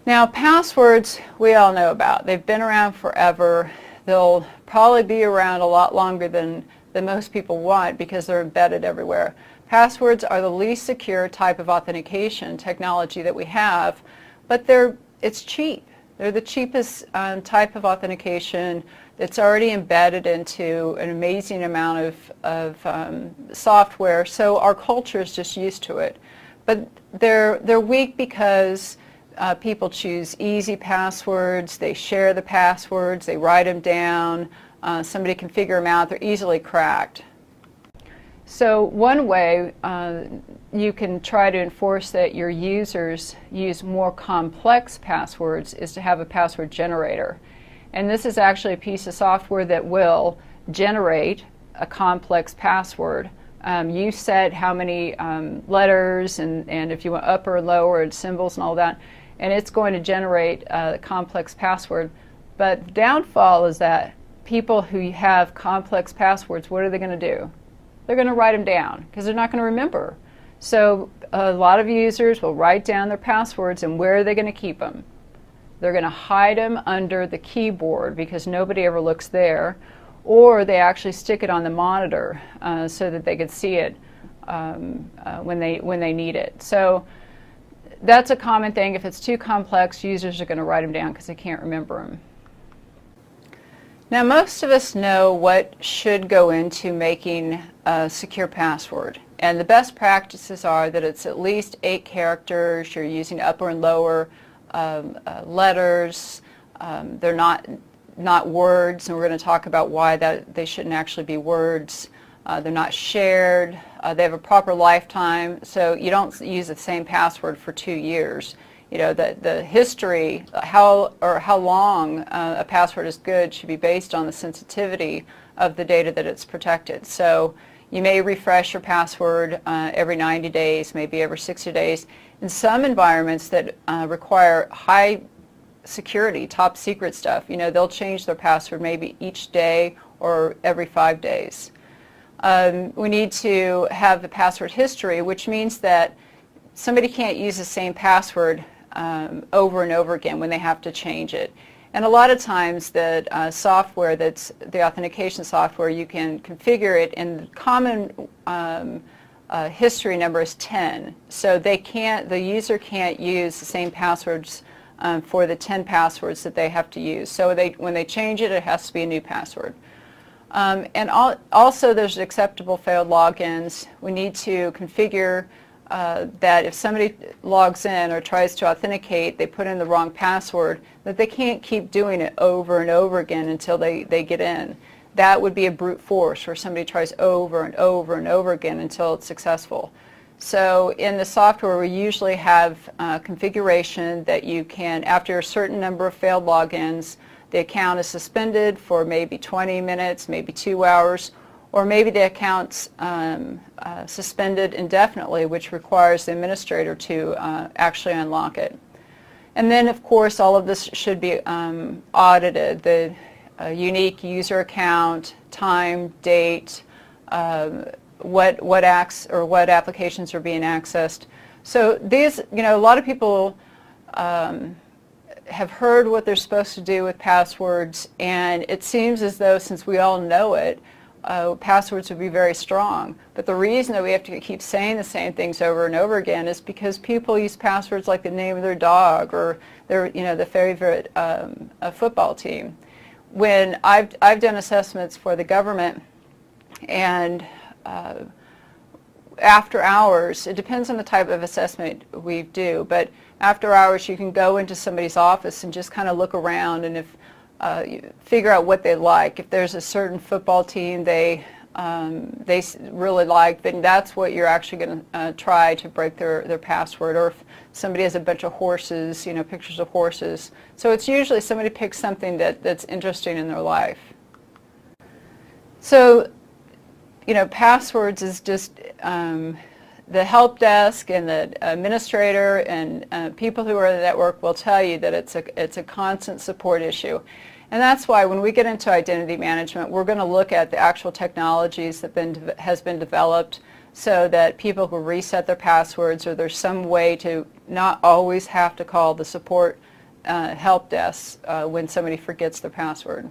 Now, passwords we all know about. They've been around forever. They'll probably be around a lot longer than most people want because they're embedded everywhere. Passwords are the least secure type of authentication technology that we have, but it's cheap. They're the cheapest type of authentication that's already embedded into an amazing amount of software, so our culture is just used to it. But they're weak because people choose easy passwords, they share the passwords, they write them down, somebody can figure them out, they're easily cracked. So one way you can try to enforce that your users use more complex passwords is to have a password generator. And this is actually a piece of software that will generate a complex password. You set how many letters and if you want upper, lower, and symbols and all that, and it's going to generate a complex password. But the downfall is that people who have complex passwords, what are they going to do? They're going to write them down because they're not going to remember. So a lot of users will write down their passwords, and where are they going to keep them? They're going to hide them under the keyboard because nobody ever looks there, or they actually stick it on the monitor so that they could see it when they need it. So that's a common thing. If it's too complex, users are going to write them down because they can't remember them. Now, most of us know what should go into making a secure password. And the best practices are that it's at least 8 characters, you're using upper and lower letters, they're not words, and we're going to talk about why they shouldn't actually be words. They're not shared, they have a proper lifetime, so you don't use the same password for 2 years. You know, the history, how long a password is good should be based on the sensitivity of the data that it's protected. So you may refresh your password every 90 days, maybe every 60 days. In some environments that require high security, top secret stuff, you know, they'll change their password maybe each day or every 5 days. We need to have the password history, which means that somebody can't use the same password over and over again when they have to change it. And a lot of times the software that's the authentication software, you can configure it, and the common history number is 10. So the user can't use the same passwords for the 10 passwords that they have to use. So when they change it, it has to be a new password. And also there's acceptable failed logins. We need to configure that if somebody logs in or tries to authenticate, they put in the wrong password, that they can't keep doing it over and over again until they get in. That would be a brute force where somebody tries over and over and over again until it's successful. So in the software, we usually have configuration that you can, after a certain number of failed logins, the account is suspended for maybe 20 minutes, maybe 2 hours, or maybe the account's suspended indefinitely, which requires the administrator to actually unlock it. And then, of course, all of this should be audited. The unique user account, time, date, what applications are being accessed. So these, you know, a lot of people have heard what they're supposed to do with passwords, and it seems as though, since we all know it, passwords would be very strong. But the reason that we have to keep saying the same things over and over again is because people use passwords like the name of their dog or their, you know, the favorite football team. When I've done assessments for the government, and after hours, it depends on the type of assessment we do, but after hours you can go into somebody's office and just kind of look around, and if you figure out what they like. If there's a certain football team they really like, then that's what you're actually going to try to break their password. Or if somebody has a bunch of horses, you know, pictures of horses. So it's usually somebody picks something that's interesting in their life. So, you know, passwords is just the help desk and the administrator and people who are in the network will tell you that it's a constant support issue. And that's why when we get into identity management, we're going to look at the actual technologies that has been developed so that people will reset their passwords, or there's some way to not always have to call the support help desks when somebody forgets their password.